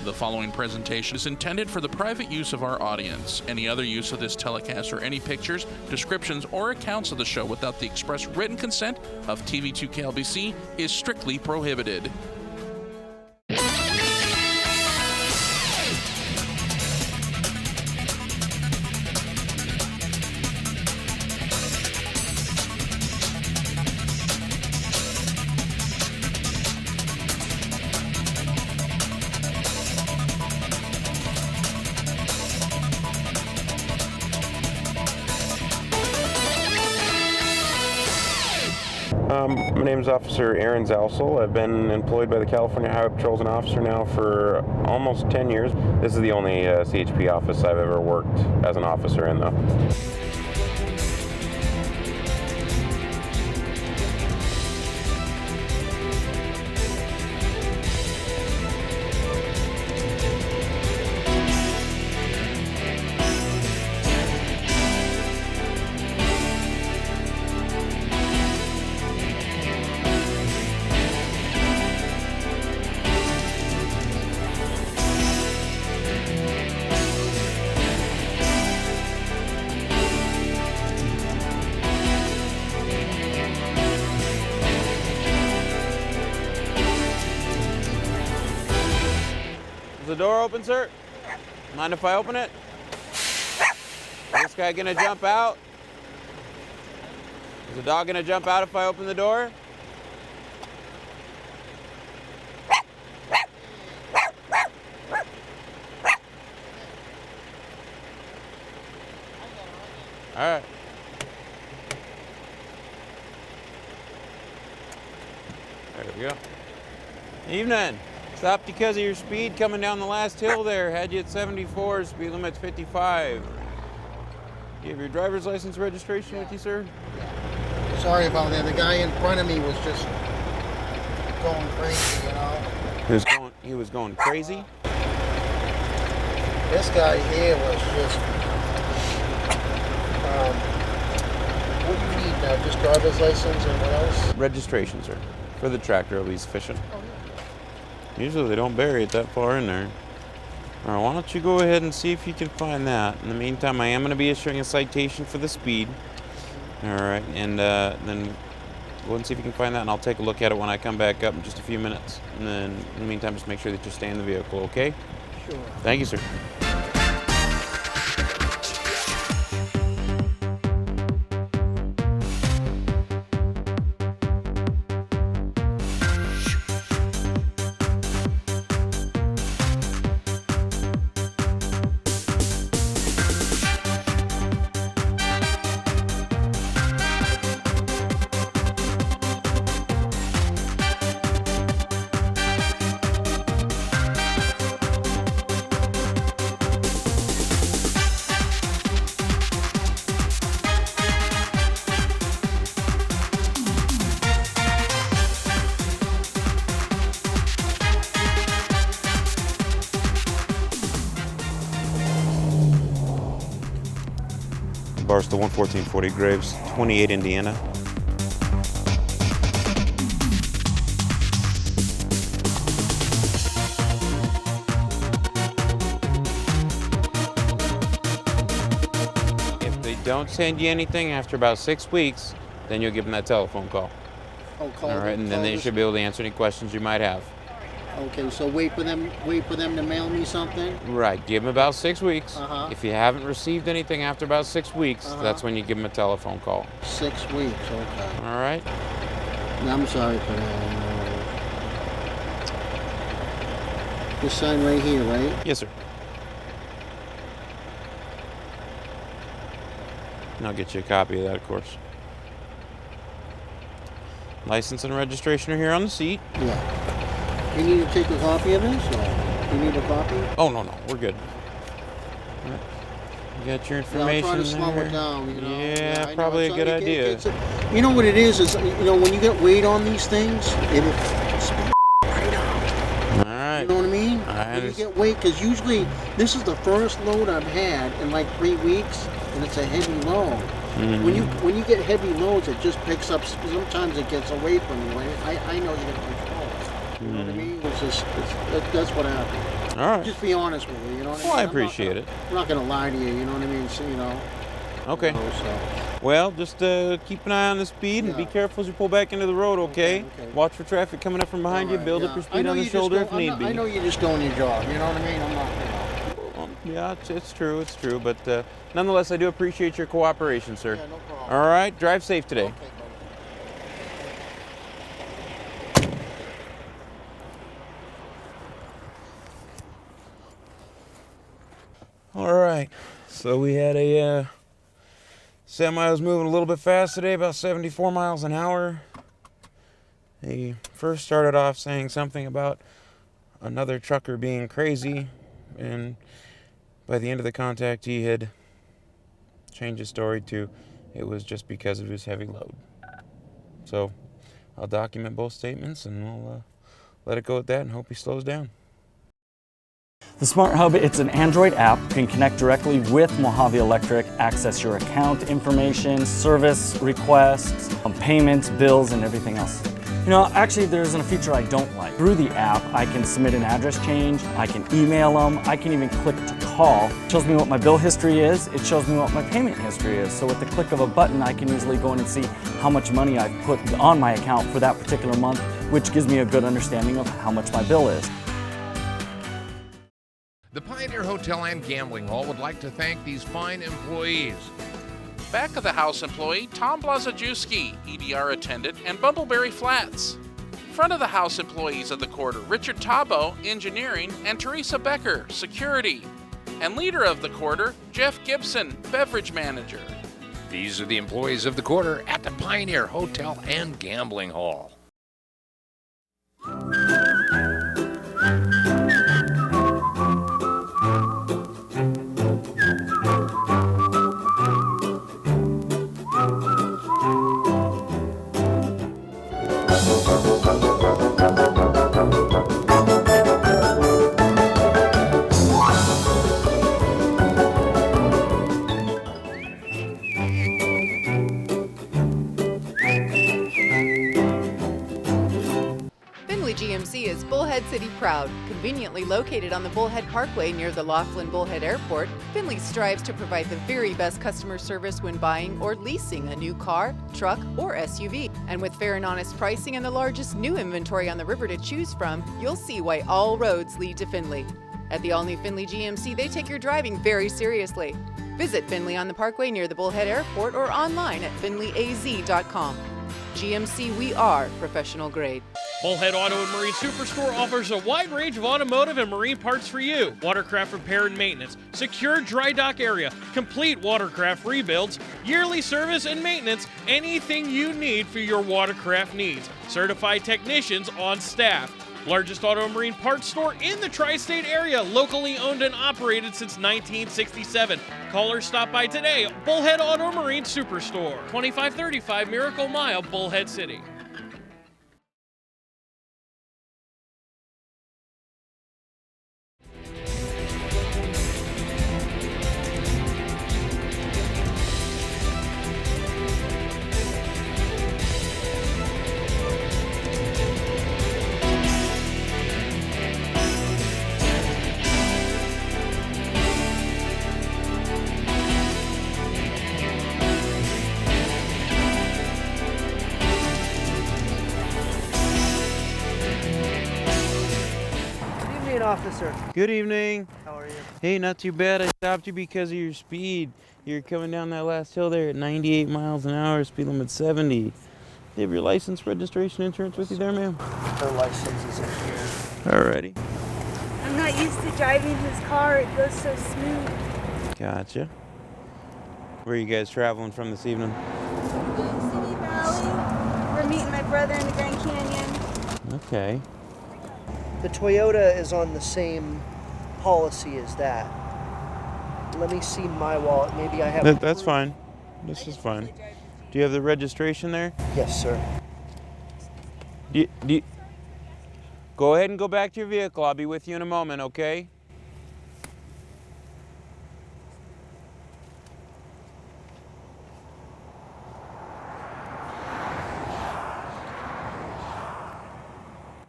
The following presentation is intended for the private use of our audience. Any other use of this telecast or any pictures, descriptions, or accounts of the show without the express written consent of TV2KLBC is strictly prohibited. My name is Officer Aaron Zousel. I've been employed by the California Highway Patrol as an officer now for almost 10 years. This is the only CHP office I've ever worked as an officer in, though. Is the door open, sir? Mind if I open it? Is this guy gonna jump out? Is the dog gonna jump out if I open the door? All right. There we go. Evening. Stopped because of your speed coming down the last hill there. Had you at 74, speed limit's 55. Do you have your driver's license registration with you, sir? Sorry about that. The guy in front of me was just going crazy, you know? He was going crazy? This guy here was just, what do you need now? Just driver's license and what else? Registration, sir. For the tractor, at least fishing. Oh, yeah. Usually they don't bury it that far in there. All right, why don't you go ahead and see if you can find that. In the meantime, I am going to be issuing a citation for the speed. All right, and then go ahead and see if you can find that, and I'll take a look at it when I come back up in just a few minutes. And then in the meantime, just make sure that you stay in the vehicle, okay? Sure. Thank you, sir. Barstow 11440 Graves, 28 Indiana. If they don't send you anything after about 6 weeks, then you'll give them that telephone call. Oh, call. All right, and then they should be able to answer any questions you might have. Okay, so wait for them to mail me something? Right, give them about 6 weeks. Uh-huh. If you haven't received anything after about 6 weeks, that's when you give them a telephone call. 6 weeks, okay. All right? I'm sorry for that. Just sign right here, right? Yes, sir. And I'll get you a copy of that, of course. License and registration are here on the seat. Yeah. You need to take a copy of this, or you need a copy? Oh, no, we're good. All right. You got your information I'll try to slow there. it down, you know. Yeah, I know, probably a good idea. You know what it is, you know, when you get weight on these things, it speeds right up. All right. You know what I mean? When you get weight, because usually this is the first load I've had in like 3 weeks, and it's a heavy load. Mm-hmm. When you get heavy loads, it just picks up. Sometimes it gets away from you. I know you got control. You know what I mean? That's what happened. All right. Just be honest with you, you know what I mean? Well, I appreciate it. I'm not gonna lie to you, you know what I mean? So, you know. Okay. You know, so. Well, just keep an eye on the speed and be careful as you pull back into the road, okay? Watch for traffic coming up from behind you. Build up your speed on the shoulder if need be. I know you're just doing your job, you know what I mean? I'm not, you know. Yeah, it's true, but nonetheless, I do appreciate your cooperation, sir. Yeah, no problem. All right, drive safe today. Okay, buddy. All right, so we had a semi was moving a little bit fast today, about 74 miles an hour. He first started off saying something about another trucker being crazy, and by the end of the contact, he had changed his story to it was just because of his heavy load. So I'll document both statements, and we'll let it go at that and hope he slows down. The Smart Hub, it's an Android app. You can connect directly with Mojave Electric, access your account information, service requests, payments, bills, and everything else. You know, actually there's a feature I don't like. Through the app, I can submit an address change, I can email them, I can even click to call. It shows me what my bill history is, it shows me what my payment history is. So with the click of a button, I can easily go in and see how much money I've put on my account for that particular month, which gives me a good understanding of how much my bill is. The Pioneer Hotel and Gambling Hall would like to thank these fine employees. Back of the house employee Tom Blazajewski, EDR attendant, and Bumbleberry Flats. Front of the house employees of the quarter Richard Tabo, engineering, and Teresa Becker, security. And leader of the quarter Jeff Gibson, beverage manager. These are the employees of the quarter at the Pioneer Hotel and Gambling Hall. GMC is Bullhead City proud. Conveniently located on the Bullhead Parkway near the Laughlin Bullhead Airport, Findlay strives to provide the very best customer service when buying or leasing a new car, truck, or SUV. And with fair and honest pricing and the largest new inventory on the river to choose from, you'll see why all roads lead to Findlay. At the all-new Findlay GMC, they take your driving very seriously. Visit Findlay on the Parkway near the Bullhead Airport or online at findlayaz.com. GMC, we are professional grade. Bullhead Auto and Marine Superstore offers a wide range of automotive and marine parts for you. Watercraft repair and maintenance, secure dry dock area, complete watercraft rebuilds, yearly service and maintenance, anything you need for your watercraft needs. Certified technicians on staff. Largest auto and marine parts store in the tri-state area, locally owned and operated since 1967. Call or stop by today. Bullhead Auto and Marine Superstore, 2535 Miracle Mile, Bullhead City. Officer. Good evening. How are you? Hey, not too bad. I stopped you because of your speed. You're coming down that last hill there at 98 miles an hour, speed limit 70. Do you have your license, registration, insurance with you there, ma'am? Her license is in here. Alrighty. I'm not used to driving his car. It goes so smooth. Gotcha. Where are you guys traveling from this evening? City Valley. We're meeting my brother in the Grand Canyon. Okay. The Toyota is on the same policy as that. Let me see my wallet. Maybe I have... That's fine. This is fine. Do you have the registration there? Yes, sir. Go ahead and go back to your vehicle. I'll be with you in a moment, okay?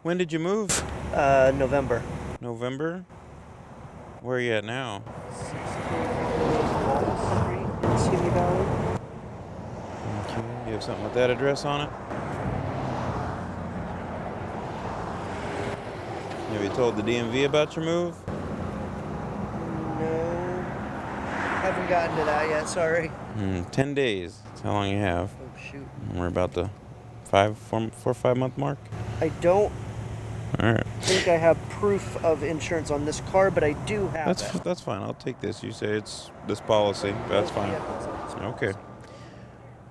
When did you move? November. November? Where are you at now? 6 Street in Simi Valley. Okay. You have something with that address on it? Have you told the DMV about your move? No. Haven't gotten to that yet, sorry. 10 days. That's how long you have. Oh, shoot. And we're about the 4 or 5 month mark. I don't All right. think I have proof of insurance on this car, but I do have it. That's fine. I'll take this. You say it's this policy. That's fine. Yeah, Okay.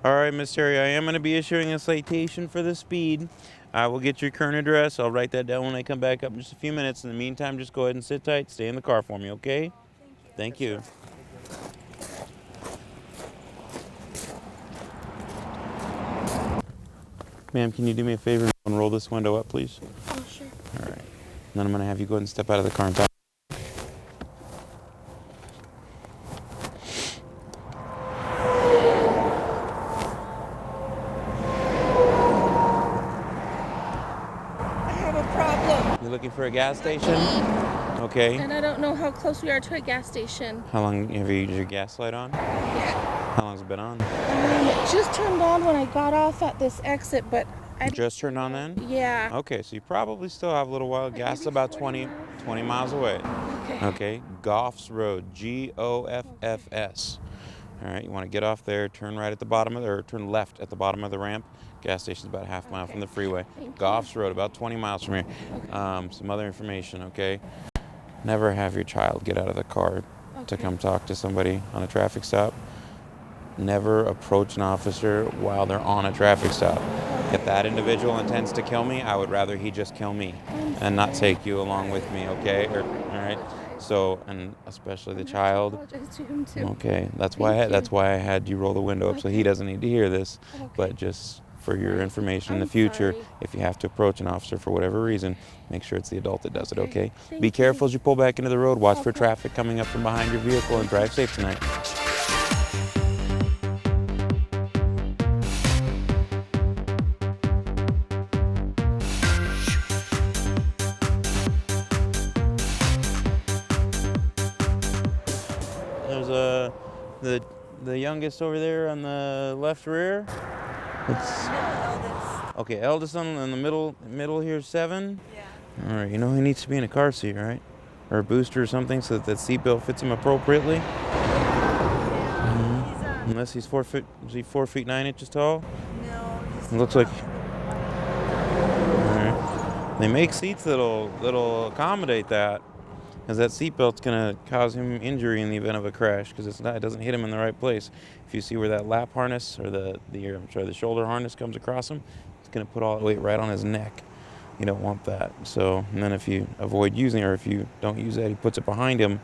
All right, Miss Terry, I am going to be issuing a citation for the speed. I will get your current address. I'll write that down when I come back up in just a few minutes. In the meantime, just go ahead and sit tight. Stay in the car for me, okay? Thank you. Ma'am, can you do me a favor and roll this window up, please? Oh, sure. All right. Then I'm going to have you go ahead and step out of the car and talk. I have a problem. You looking for a gas station? Okay. And I don't know how close we are to a gas station. How long have you used your gas light on? Yeah. How long's it been on? It just turned on when I got off at this exit, but I Just turned on then? Yeah. Okay, so you probably still have a little while. Gas is about 20 miles away. Okay. Okay, Goffs Road, Goffs. All right, you want to get off there, turn right at the bottom of or turn left at the bottom of the ramp. Gas station's about a half mile from the freeway. Goffs Road, about 20 miles from here. Some other information, okay? Never have your child get out of the car to come talk to somebody on a traffic stop. Never approach an officer while they're on a traffic stop. If that individual intends to kill me, I would rather he just kill me and not take you along with me, okay? All right. So, and especially the child. Apologize to him too. Okay, that's why I had you roll the window up so he doesn't need to hear this. But just for your information in the future, if you have to approach an officer for whatever reason, make sure it's the adult that does it, okay? Be careful as you pull back into the road. Watch for traffic coming up from behind your vehicle and drive safe tonight. There's the youngest over there on the left rear. Okay, eldest on in the middle here, 7. Yeah. All right, you know he needs to be in a car seat, right? Or a booster or something, so that seatbelt fits him appropriately. Yeah. Unless he's 4 foot, is he 4 feet 9 inches tall? No. It looks like. All right. They make seats that'll accommodate that. Because that seatbelt's going to cause him injury in the event of a crash, because it doesn't hit him in the right place. If you see where that lap harness or the shoulder harness comes across him, it's going to put all the weight right on his neck. You don't want that. So, and then if you avoid using it, or if you don't use that, he puts it behind him.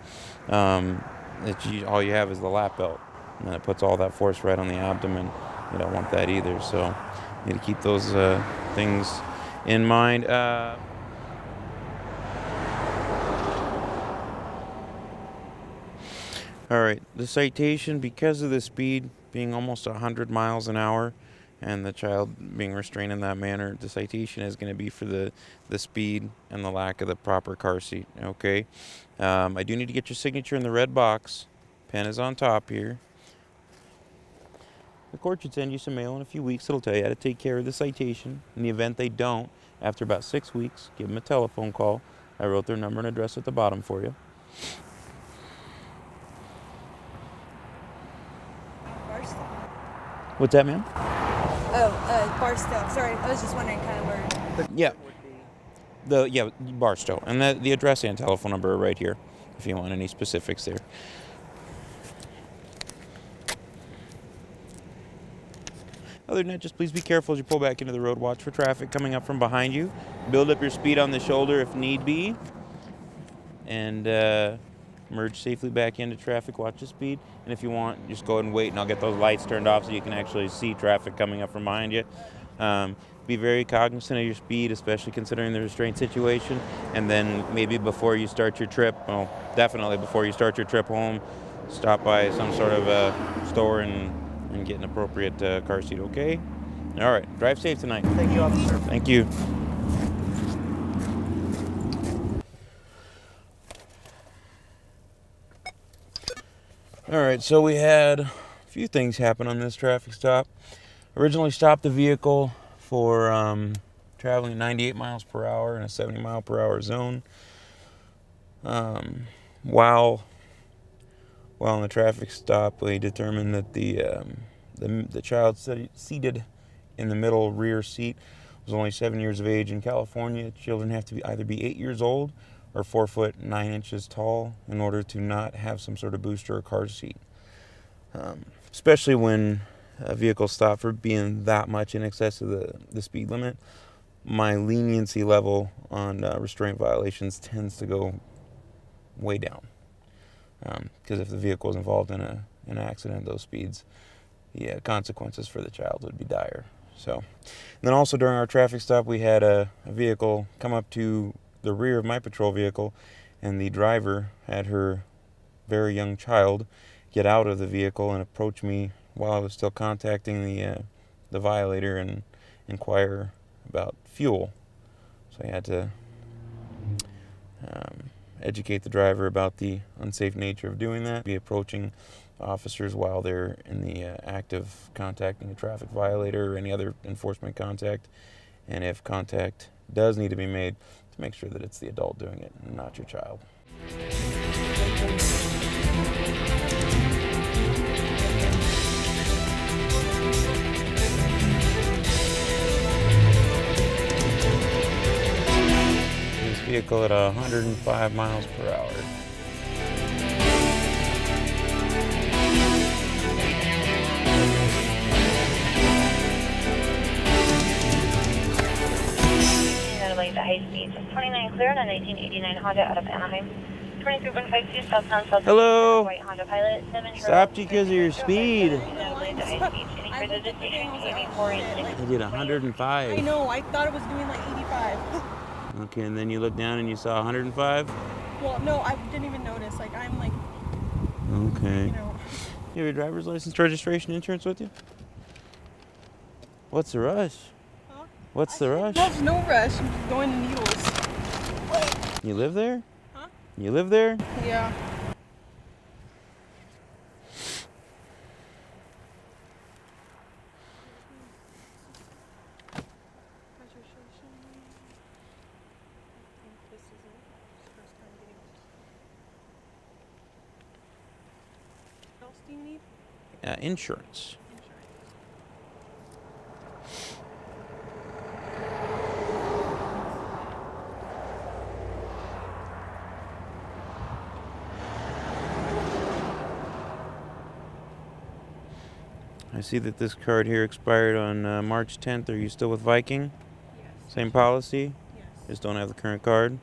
All you have is the lap belt, and then it puts all that force right on the abdomen. You don't want that either. So, you need to keep those things in mind. All right, the citation, because of the speed being almost 100 miles an hour and the child being restrained in that manner, the citation is going to be for the speed and the lack of the proper car seat, okay? I do need to get your signature in the red box. Pen is on top here. The court should send you some mail in a few weeks. It'll tell you how to take care of the citation. In the event they don't, after about 6 weeks, give them a telephone call. I wrote their number and address at the bottom for you. What's that, ma'am? Oh, Barstow. Sorry, I was just wondering kind of where. Yeah. Barstow. And the address and telephone number are right here if you want any specifics there. Other than that, just please be careful as you pull back into the road. Watch for traffic coming up from behind you. Build up your speed on the shoulder if need be. And merge safely back into traffic. Watch the speed. And if you want, just go ahead and wait, and I'll get those lights turned off so you can actually see traffic coming up from behind you. Be very cognizant of your speed, especially considering the restraint situation. And then maybe before you start your trip, well, definitely before you start your trip home, stop by some sort of a store and get an appropriate car seat, okay? All right, drive safe tonight. Thank you, officer. Thank you. All right, so we had a few things happen on this traffic stop. Originally stopped the vehicle for traveling 98 miles per hour in a 70 mile per hour zone. While in the traffic stop, we determined that the child seated in the middle rear seat was only 7 years of age. In California, children have to either be 8 years old or 4 foot 9 inches tall in order to not have some sort of booster or car seat. Especially when a vehicle stopped for being that much in excess of the speed limit, my leniency level on restraint violations tends to go way down. Because if the vehicle is involved in an accident at those speeds, the consequences for the child would be dire. So, and then also during our traffic stop, we had a vehicle come up to the rear of my patrol vehicle, and the driver had her very young child get out of the vehicle and approach me while I was still contacting the violator and inquire about fuel. So I had to educate the driver about the unsafe nature of doing that, be approaching officers while they're in the act of contacting a traffic violator or any other enforcement contact, and if contact does need to be made, to make sure that it's the adult doing it and not your child. This vehicle at 105 miles per hour. The high speeds of 29 clear on a 1989 Honda out of Anaheim. 23.52 southbound south. Hello. White Honda Pilot. Stopped you because of your speed. You did 105. I know, I thought it was doing like 85. Okay, and then you looked down and you saw 105? Well, no, I didn't even notice. Like, I'm like, Okay. you know. You have your driver's license, registration, insurance with you? What's the rush? Huh? What's the rush? There's no rush. I'm just going to Needles. You live there? Huh? You live there? Yeah. What else do you need? Insurance. I see that this card here expired on March 10th. Are you still with Viking? Yes. Same policy? Yes. Just don't have the current card?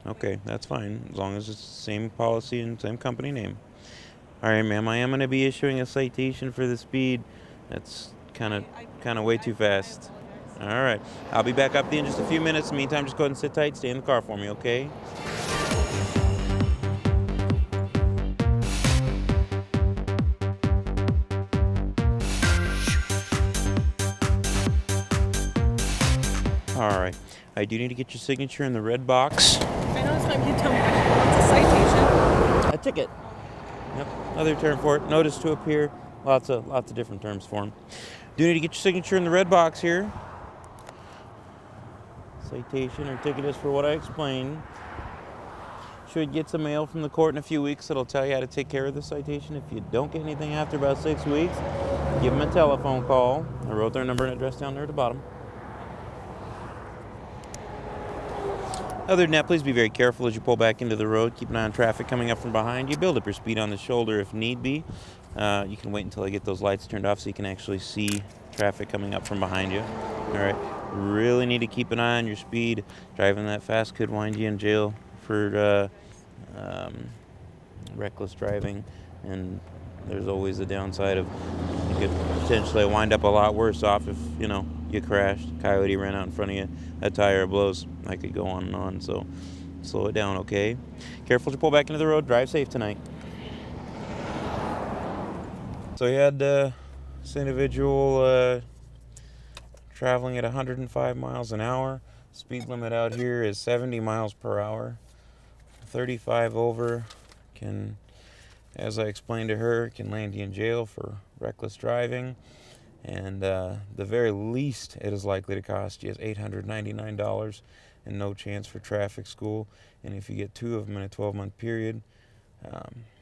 Okay, that's fine, as long as it's the same policy and same company name. All right, ma'am, I am going to be issuing a citation for the speed. That's kind of way too fast. All right, I'll be back up there in just a few minutes. In the meantime, just go ahead and sit tight. Stay in the car for me, okay? All right, I do need to get your signature in the red box. I know it's time you tell me what's a citation. A ticket. Yep, another term for it. Notice to appear. Lots of different terms for them. Do need to get your signature in the red box here. Citation or ticket is for what I explained. Should get some mail from the court in a few weeks that'll tell you how to take care of the citation. If you don't get anything after about 6 weeks, give them a telephone call. I wrote their number and address down there at the bottom. Other than that, please be very careful as you pull back into the road. Keep an eye on traffic coming up from behind you. Build up your speed on the shoulder if need be. You can wait until I get those lights turned off so you can actually see traffic coming up from behind you. All right. Really need to keep an eye on your speed. Driving that fast could wind you in jail for reckless driving. And there's always the downside of you could potentially wind up a lot worse off if, you crashed, coyote ran out in front of you, a tire blows. I could go on and on, so slow it down, okay? Careful to pull back into the road. Drive safe tonight. So you had this individual traveling at 105 miles an hour. Speed limit out here is 70 miles per hour. 35 over can as I explained to her, can land you in jail for reckless driving. And the very least it is likely to cost you is $899 and no chance for traffic school. And if you get 2 of them in a 12-month period,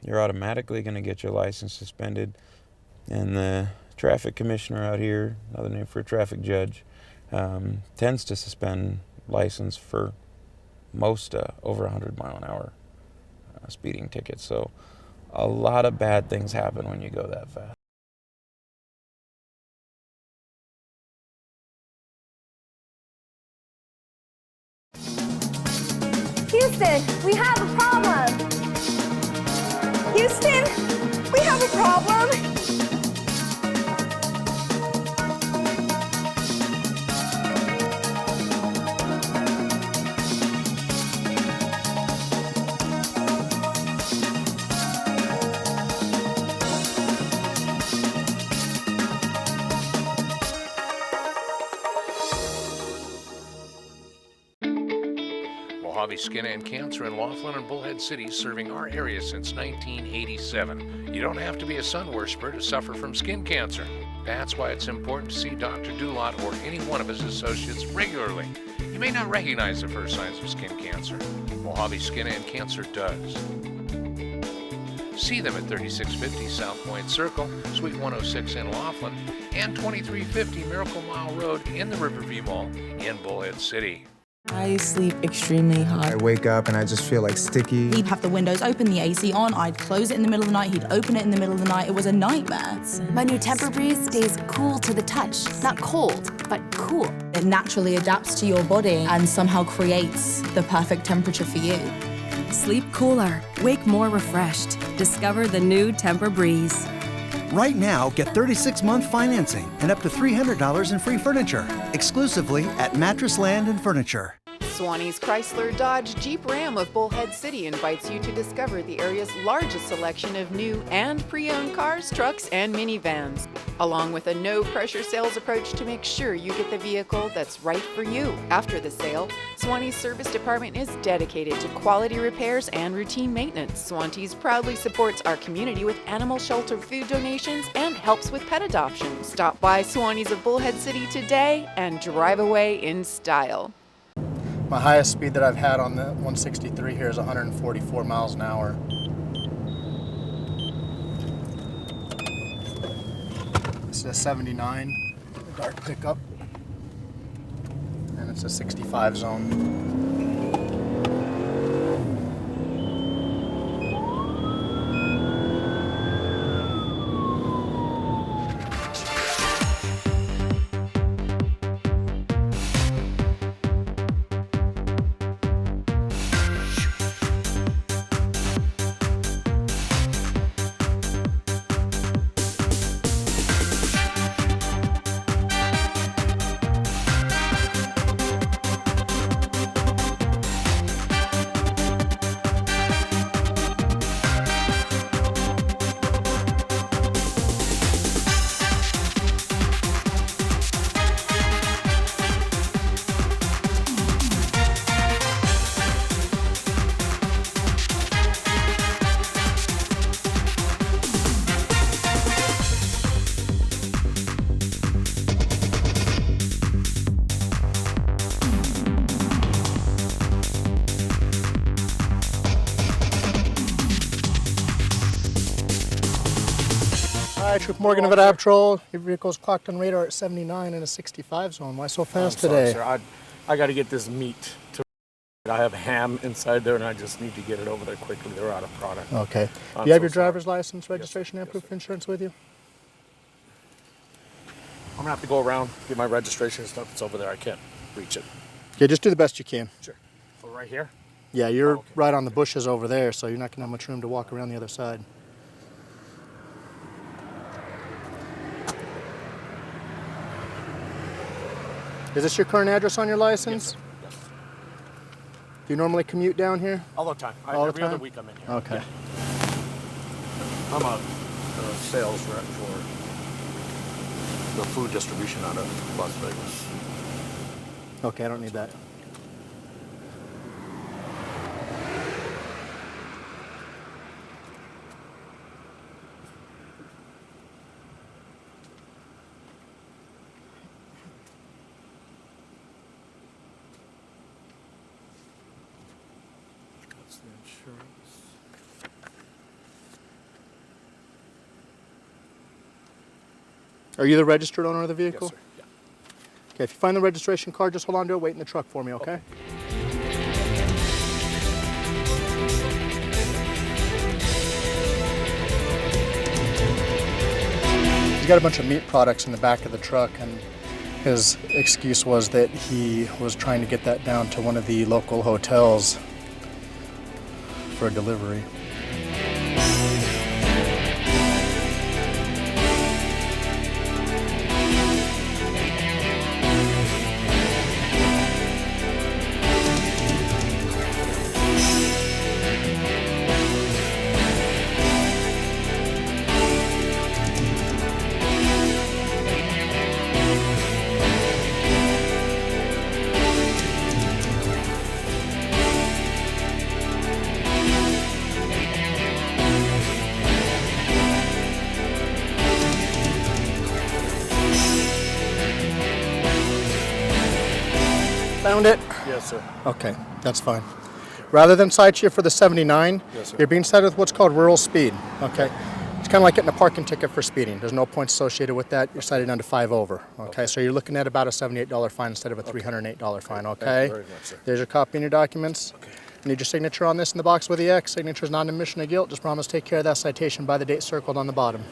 you're automatically going to get your license suspended. And the traffic commissioner out here, another name for a traffic judge, tends to suspend license for most over 100-mile-an-hour speeding tickets. So a lot of bad things happen when you go that fast. Houston, we have a problem. Houston, we have a problem. Mojave Skin and Cancer in Laughlin and Bullhead City, serving our area since 1987. You don't have to be a sun worshiper to suffer from skin cancer. That's why it's important to see Dr. Dulot or any one of his associates regularly. You may not recognize the first signs of skin cancer. Mojave Skin and Cancer does. See them at 3650 South Point Circle, Suite 106 in Laughlin, and 2350 Miracle Mile Road in the Riverview Mall in Bullhead City. I sleep extremely hard. I wake up and I just feel like sticky. He'd have the windows open, the AC on, I'd close it in the middle of the night, he'd open it in the middle of the night. It was a nightmare. My new Temper-Breeze stays cool to the touch. Not cold, but cool. It naturally adapts to your body and somehow creates the perfect temperature for you. Sleep cooler, wake more refreshed. Discover the new Temper-Breeze. Right now, get 36-month financing and up to $300 in free furniture, exclusively at Mattress Land and Furniture. Swanee's Chrysler Dodge Jeep Ram of Bullhead City invites you to discover the area's largest selection of new and pre-owned cars, trucks, and minivans, along with a no-pressure sales approach to make sure you get the vehicle that's right for you. After the sale, Swanee's service department is dedicated to quality repairs and routine maintenance. Swanee's proudly supports our community with animal shelter food donations and helps with pet adoptions. Stop by Swanee's of Bullhead City today and drive away in style. My highest speed that I've had on the 163 here is 144 miles an hour. This is a 79 dark pickup, and it's a 65 zone. Troop Morgan of Ad Patrol. Your vehicle's clocked on radar at 79 in a 65 zone. Why so fast today? Sir. I got to get this meat. I have ham inside there, and I just need to get it over there quickly. They're out of product. Okay. Do you have your driver's license, registration, and proof of insurance with you? I'm going to have to go around, get my registration and stuff. It's over there. I can't reach it. Okay, just do the best you can. Sure. So right here? Yeah, you're right on the bushes over there, so you're not going to have much room to walk around the other side. Is this your current address on your license? Yes, sir. Yes. Do you normally commute down here? All the time. Every other week I'm in here. Okay. Yeah. I'm a sales rep for the food distribution out of Las Vegas. Okay, I don't need that. Are you the registered owner of the vehicle? Yes, sir. Yeah. Okay, if you find the registration card, just hold on to it, wait in the truck for me, okay? He's got a bunch of meat products in the back of the truck, and his excuse was that he was trying to get that down to one of the local hotels for a delivery. Found it? Yes, sir. Okay, that's fine. Rather than cite you for the 79, Yes, sir. you're being cited with what's called rural speed, okay? It's kind of like getting a parking ticket for speeding. There's no points associated with that. You're cited down to 5 over, okay? So you're looking at about a $78 fine instead of a $308 fine, okay? Thank you very much, sir. There's your copy and your documents. Okay. I need your signature on this in the box with the X. Signature is not an admission of guilt. Just promise to take care of that citation by the date circled on the bottom.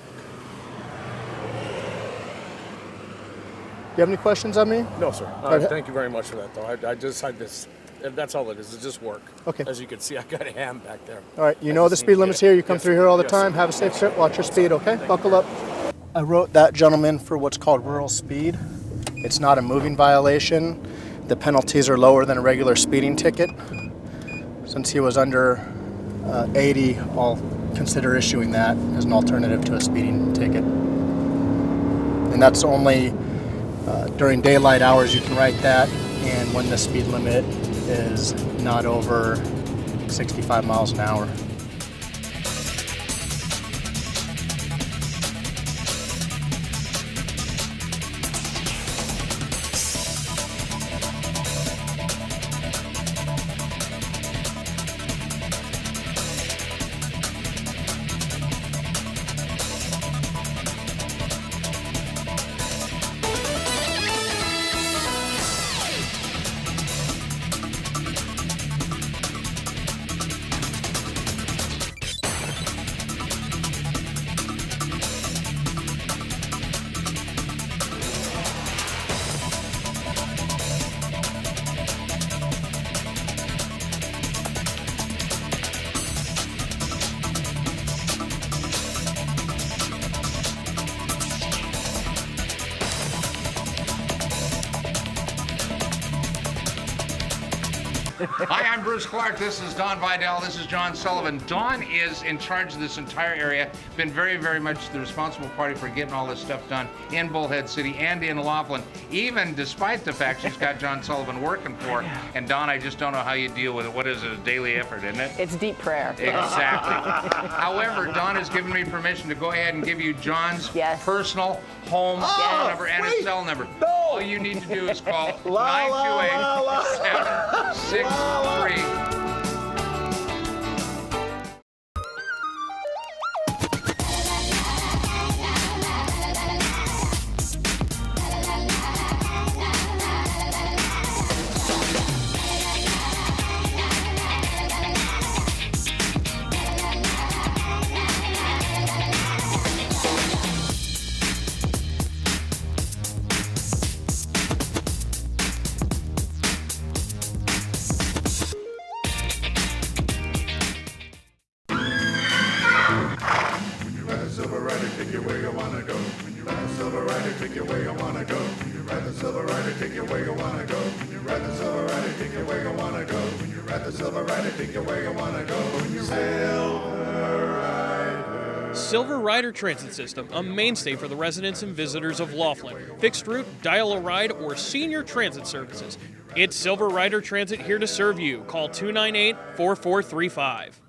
You have any questions on me? No, sir. Right. Thank you very much for that, though. I just had this. That's all it is. It's just work. Okay. As you can see, I got a hand back there. All right, you know the speed limit's here. You come through here all the time. Sir. Have a safe trip. Watch your speed, okay? Buckle up. I wrote that gentleman for what's called rural speed. It's not a moving violation. The penalties are lower than a regular speeding ticket. Since he was under 80, I'll consider issuing that as an alternative to a speeding ticket. And that's only during daylight hours you can write that, and when the speed limit is not over 65 miles an hour. Hi, I'm Bruce Clark. This is Don Vidal. This is John Sullivan. Dawn is in charge of this entire area. Been very, very much the responsible party for getting all this stuff done in Bullhead City and in Laughlin, even despite the fact she's got John Sullivan working for her. And Dawn, I just don't know how you deal with it. What is it, a daily effort, isn't it? It's deep prayer. Exactly. However, Dawn has given me permission to go ahead and give you John's personal home phone number and his cell number. All you need to do is call 928-763. Silver Rider Transit System, a mainstay for the residents and visitors of Laughlin. Fixed route, dial a ride, or senior transit services. It's Silver Rider Transit here to serve you. Call 298-4435.